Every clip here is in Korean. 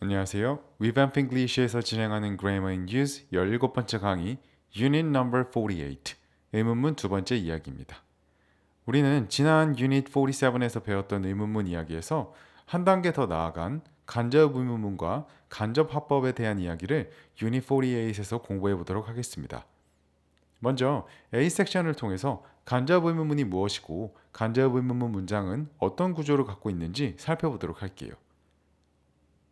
안녕하세요. Revamp English에서 진행하는 Grammar in Use 17번째 강의 Unit Number 48 의문문 두 번째 이야기입니다. 우리는 지난 Unit 47에서 배웠던 의문문 이야기에서 한 단계 더 나아간 간접 의문문과 간접 화법에 대한 이야기를 Unit 48에서 공부해 보도록 하겠습니다. 먼저 A 섹션을 통해서 간접 의문문이 무엇이고 간접 의문문 문장은 어떤 구조를 갖고 있는지 살펴보도록 할게요.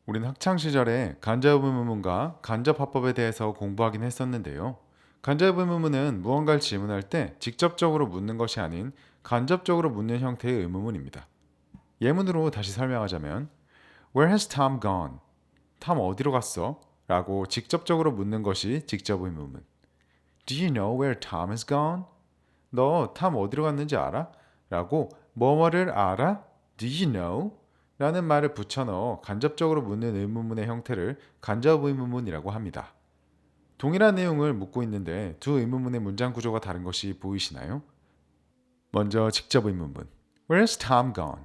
우린 학창 시절에 간접 의문문과 간접 화법에 대해서 공부하긴 했었는데요. 간접 의문문은 무언가를 질문할 때 직접적으로 묻는 것이 아닌 간접적으로 묻는 형태의 의문문입니다. 예문으로 다시 설명하자면 Where has Tom gone? 탐 어디로 갔어? 라고 직접적으로 묻는 것이 직접 의문문. Do you know where Tom has gone? 너 탐 어디로 갔는지 알아? 라고 뭐뭐를 알아? Do you know? 라는 말을 붙여넣어 간접적으로 묻는 의문문의 형태를 간접 의문문이라고 합니다. 동일한 내용을 묻고 있는데 두 의문문의 문장 구조가 다른 것이 보이시나요? 먼저 직접 의문문. Where's Tom gone?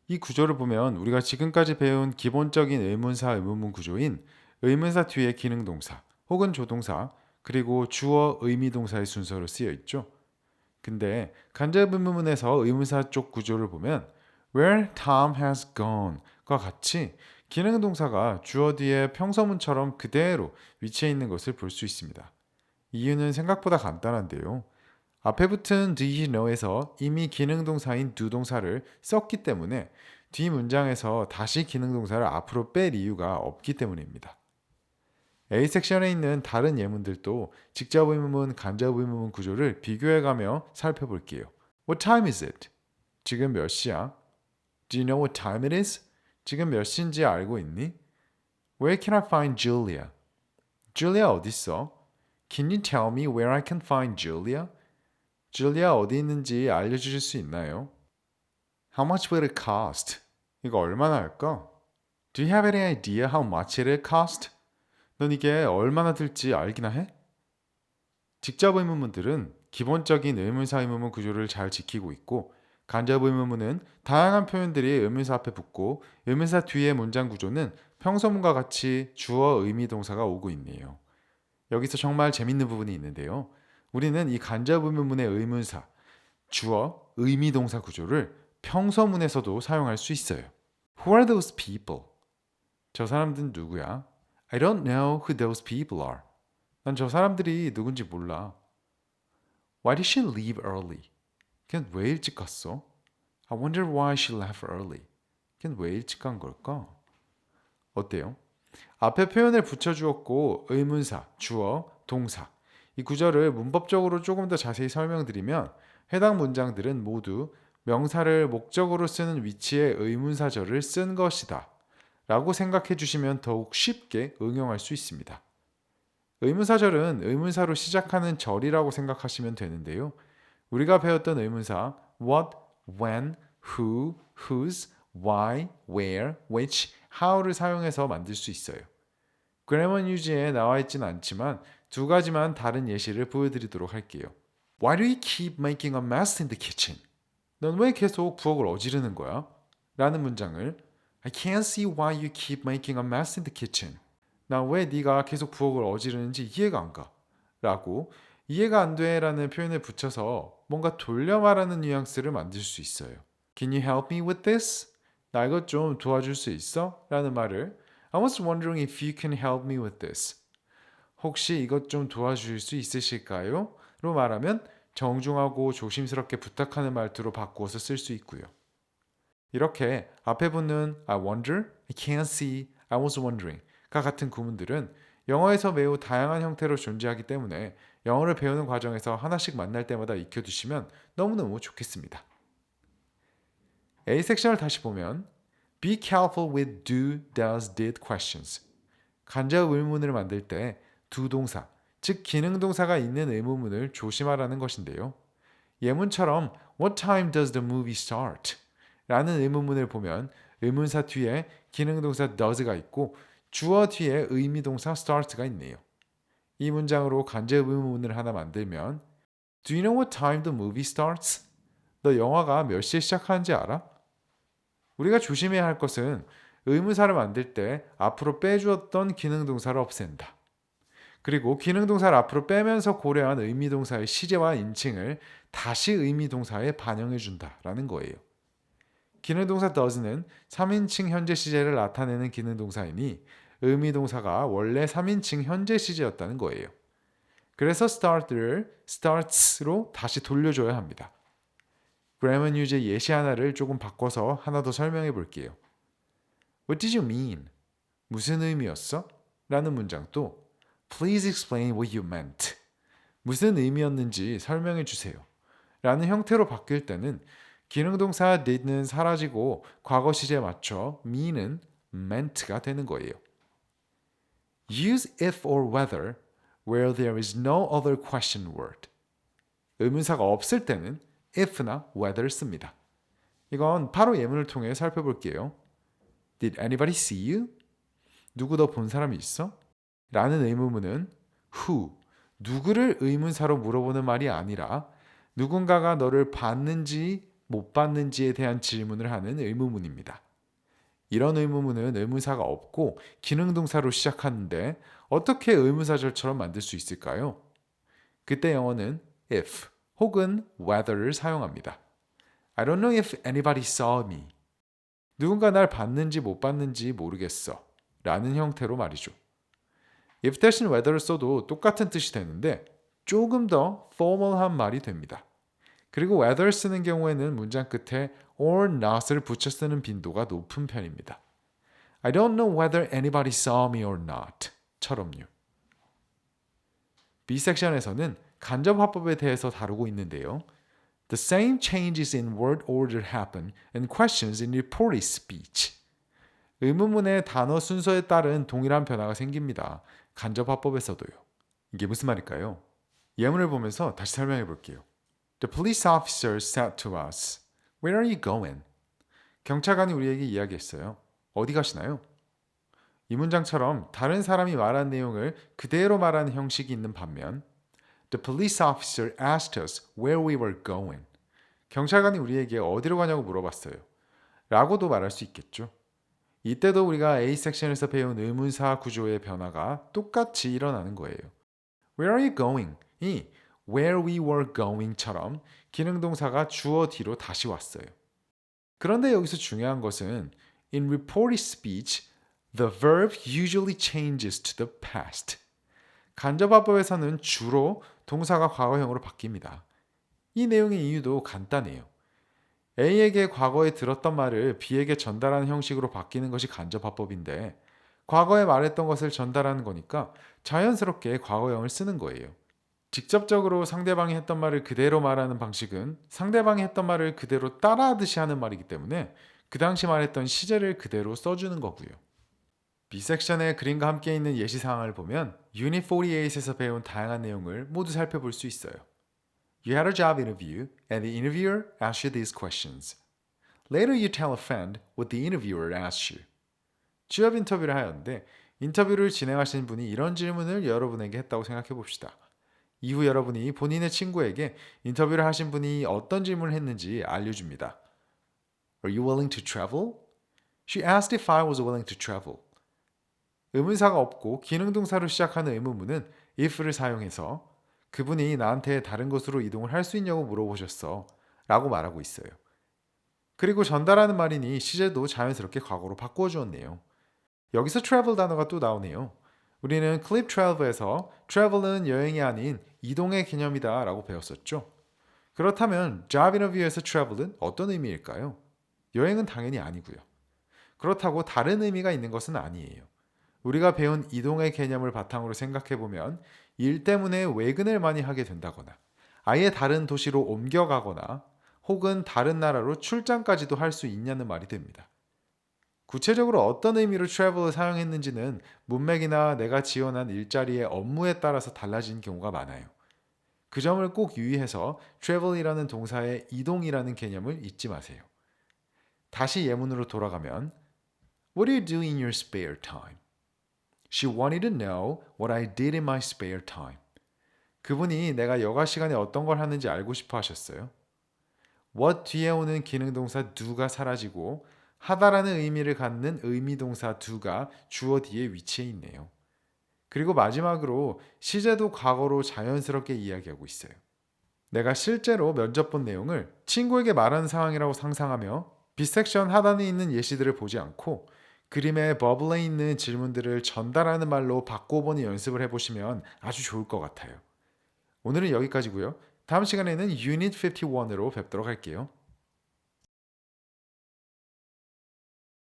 이 구조를 보면 우리가 지금까지 배운 기본적인 의문사 의문문 구조인 의문사 뒤에 기능동사 혹은 조동사 그리고 주어 의미동사의 순서로 쓰여 있죠. 근데 간접 의문문에서 의문사 쪽 구조를 보면 Where Tom has gone 과 같이 기능 동사가 주어 뒤에 평서문처럼 그대로 위치해 있는 것을 볼 수 있습니다. 이유는 생각보다 간단한데요. 앞에 붙은 do you know에서 이미 기능 동사인 do 동사를 썼기 때문에 뒤 문장에서 다시 기능 동사를 앞으로 뺄 이유가 없기 때문입니다. A 섹션에 있는 다른 예문들도 직접 의문문, 간접 의문문 구조를 비교해가며 살펴볼게요. What time is it? 지금 몇 시야? Do you know what time it is? 지금 몇 시인지 알고 있니? Where can I find Julia? Julia 어딨어? Can you tell me where I can find Julia? Julia 어디 있는지 알려주실 수 있나요? How much will it cost? 이거 얼마나 할까? Do you have any idea how much it will cost? 넌 이게 얼마나 들지 알기나 해? 직접 의문문들은 기본적인 의문사 의문문 구조를 잘 지키고 있고 간접 의문문은 다양한 표현들이 의문사 앞에 붙고 의문사 뒤의 문장 구조는 평서문과 같이 주어 의미 동사가 오고 있네요. 여기서 정말 재밌는 부분이 있는데요. 우리는 이 간접 의문문의 의문사, 주어, 의미 동사 구조를 평서문에서도 사용할 수 있어요. Who are those people? 저 사람들은 누구야? I don't know who those people are. 난 저 사람들이 누군지 몰라. Why did she leave early? 걔는 왜 일찍 갔어? I wonder why she left early. 걔는 왜 일찍 간 걸까? 어때요? 앞에 표현을 붙여주었고 의문사, 주어, 동사 이 구절을 문법적으로 조금 더 자세히 설명드리면 해당 문장들은 모두 명사를 목적으로 쓰는 위치에 의문사절을 쓴 것이다 라고 생각해 주시면 더욱 쉽게 응용할 수 있습니다. 의문사절은 의문사로 시작하는 절이라고 생각하시면 되는데요. 우리가 배웠던 의문사 what, when, who, whose, why, where, which, how를 사용해서 만들 수 있어요. Grammar News에 나와 있진 않지만 두 가지만 다른 예시를 보여드리도록 할게요. Why do you keep making a mess in the kitchen? 넌 왜 계속 부엌을 어지르는 거야? 라는 문장을 I can't see why you keep making a mess in the kitchen. 나 왜 네가 계속 부엌을 어지르는지 이해가 안 가. 라고 이해가 안 돼 라는 표현을 붙여서 뭔가 돌려 말하는 뉘앙스를 만들 수 있어요. Can you help me with this? 나 이것 좀 도와줄 수 있어? 라는 말을 I was wondering if you can help me with this. 혹시 이것 좀 도와줄 수 있으실까요? 로 말하면 정중하고 조심스럽게 부탁하는 말투로 바꾸어서 쓸 수 있고요. 이렇게 앞에 붙는 I wonder, I can't see, I was wondering 가 같은 구문들은 영어에서 매우 다양한 형태로 존재하기 때문에 영어를 배우는 과정에서 하나씩 만날 때마다 익혀두시면 너무너무 좋겠습니다. A 섹션을 다시 보면 Be careful with do, does, did questions. 간접 의문문을 만들 때 두 동사, 즉 기능 동사가 있는 의문문을 조심하라는 것인데요. 예문처럼 What time does the movie start? 라는 의문문을 보면 의문사 뒤에 기능 동사 does가 있고 주어 뒤에 의미 동사 start가 있네요. 이 문장으로 간접 의문문을 하나 만들면 Do you know what time the movie starts? 너 영화가 몇 시에 시작하는지 알아? 우리가 조심해야 할 것은 의문사를 만들 때 앞으로 빼주었던 기능동사를 없앤다. 그리고 기능동사를 앞으로 빼면서 고려한 의미동사의 시제와 인칭을 다시 의미동사에 반영해준다라는 거예요. 기능동사 does는 3인칭 현재 시제를 나타내는 기능동사이니 의미동사가 원래 3인칭 현재 시제였다는 거예요. 그래서 start를 starts로 다시 돌려줘야 합니다. grammar news의 예시 하나를 조금 바꿔서 하나 더 설명해 볼게요. What did you mean? 무슨 의미였어? 라는 문장도 Please explain what you meant. 무슨 의미였는지 설명해 주세요. 라는 형태로 바뀔 때는 기능동사 did는 사라지고 과거 시제에 맞춰 mean은 meant가 되는 거예요. Use if or whether where there is no other question word. 의문사가 없을 때는 if나 whether 씁니다. 이건 바로 예문을 통해 살펴볼게요. Did anybody see you? 누구 더 본 사람이 있어? 라는 의문문은 who, 누구를 의문사로 물어보는 말이 아니라 누군가가 너를 봤는지 못 봤는지에 대한 질문을 하는 의문문입니다. 이런 의문문은 의문사가 없고 기능동사로 시작하는데 어떻게 의문사절처럼 만들 수 있을까요? 그때 영어는 if 혹은 whether를 사용합니다. I don't know if anybody saw me. 누군가 날 봤는지 못 봤는지 모르겠어. 라는 형태로 말이죠. if 대신 whether를 써도 똑같은 뜻이 되는데 조금 더 formal한 말이 됩니다. 그리고 whether 쓰는 경우에는 문장 끝에 or not을 붙여 쓰는 빈도가 높은 편입니다. I don't know whether anybody saw me or not 처럼요. B 섹션에서는 간접 화법에 대해서 다루고 있는데요. The same changes in word order happen in questions in reported speech. 의문문의 단어 순서에 따른 동일한 변화가 생깁니다. 간접 화법에서도요. 이게 무슨 말일까요? 예문을 보면서 다시 설명해 볼게요. The police officer said to us, Where are you going? 경찰관이 우리에게 이야기했어요. 어디 가시나요? 이 문장처럼 다른 사람이 말한 내용을 그대로 말하는 형식이 있는 반면 The police officer asked us where we were going. 경찰관이 우리에게 어디로 가냐고 물어봤어요. 라고도 말할 수 있겠죠. 이때도 우리가 A 섹션에서 배운 의문사 구조의 변화가 똑같이 일어나는 거예요. Where are you going? 이 where we were going처럼 기능동사가 주어 뒤로 다시 왔어요. 그런데 여기서 중요한 것은 in reported speech, the verb usually changes to the past. 간접화법에서는 주로 동사가 과거형으로 바뀝니다. 이 내용의 이유도 간단해요. A에게 과거에 들었던 말을 B에게 전달하는 형식으로 바뀌는 것이 간접화법인데 과거에 말했던 것을 전달하는 거니까 자연스럽게 과거형을 쓰는 거예요. 직접적으로 상대방이 했던 말을 그대로 말하는 방식은 상대방이 했던 말을 그대로 따라하듯이 하는 말이기 때문에 그 당시 말했던 시제를 그대로 써주는 거고요. B섹션의 그림과 함께 있는 예시사항을 보면 Unit 48에서 배운 다양한 내용을 모두 살펴볼 수 있어요. You had a job interview and the interviewer asked you these questions. Later you tell a friend what the interviewer asked you. 취업 인터뷰를 하였는데 인터뷰를 진행하신 분이 이런 질문을 여러분에게 했다고 생각해 봅시다. 이후 여러분이 본인의 친구에게 인터뷰를 하신 분이 어떤 질문을 했는지 알려줍니다. Are you willing to travel? She asked if I was willing to travel. 의문사가 없고 기능동사로 시작하는 의문문은 if를 사용해서 그분이 나한테 다른 곳으로 이동을 할 수 있냐고 물어보셨어 라고 말하고 있어요. 그리고 전달하는 말이니 시제도 자연스럽게 과거로 바꾸어 주었네요. 여기서 travel 단어가 또 나오네요. 우리는 클립 12에서 travel은 여행이 아닌 이동의 개념이다 라고 배웠었죠. 그렇다면 job interview에서 travel은 어떤 의미일까요? 여행은 당연히 아니고요. 그렇다고 다른 의미가 있는 것은 아니에요. 우리가 배운 이동의 개념을 바탕으로 생각해보면 일 때문에 외근을 많이 하게 된다거나 아예 다른 도시로 옮겨가거나 혹은 다른 나라로 출장까지도 할 수 있냐는 말이 됩니다. 구체적으로 어떤 의미로 travel을 사용했는지는 문맥이나 내가 지원한 일자리의 업무에 따라서 달라지는 경우가 많아요. 그 점을 꼭 유의해서 travel이라는 동사의 이동이라는 개념을 잊지 마세요. 다시 예문으로 돌아가면 What do you do in your spare time? She wanted to know what I did in my spare time. 그분이 내가 여가 시간에 어떤 걸 하는지 알고 싶어 하셨어요. What 뒤에 오는 기능동사 do가 사라지고 하다라는 의미를 갖는 의미동사 do가 주어 뒤에 위치해 있네요. 그리고 마지막으로 시제도 과거로 자연스럽게 이야기하고 있어요. 내가 실제로 면접 본 내용을 친구에게 말하는 상황이라고 상상하며 빗섹션 하단에 있는 예시들을 보지 않고 그림의 버블에 있는 질문들을 전달하는 말로 바꿔보는 연습을 해보시면 아주 좋을 것 같아요. 오늘은 여기까지고요. 다음 시간에는 유닛 51으로 뵙도록 할게요.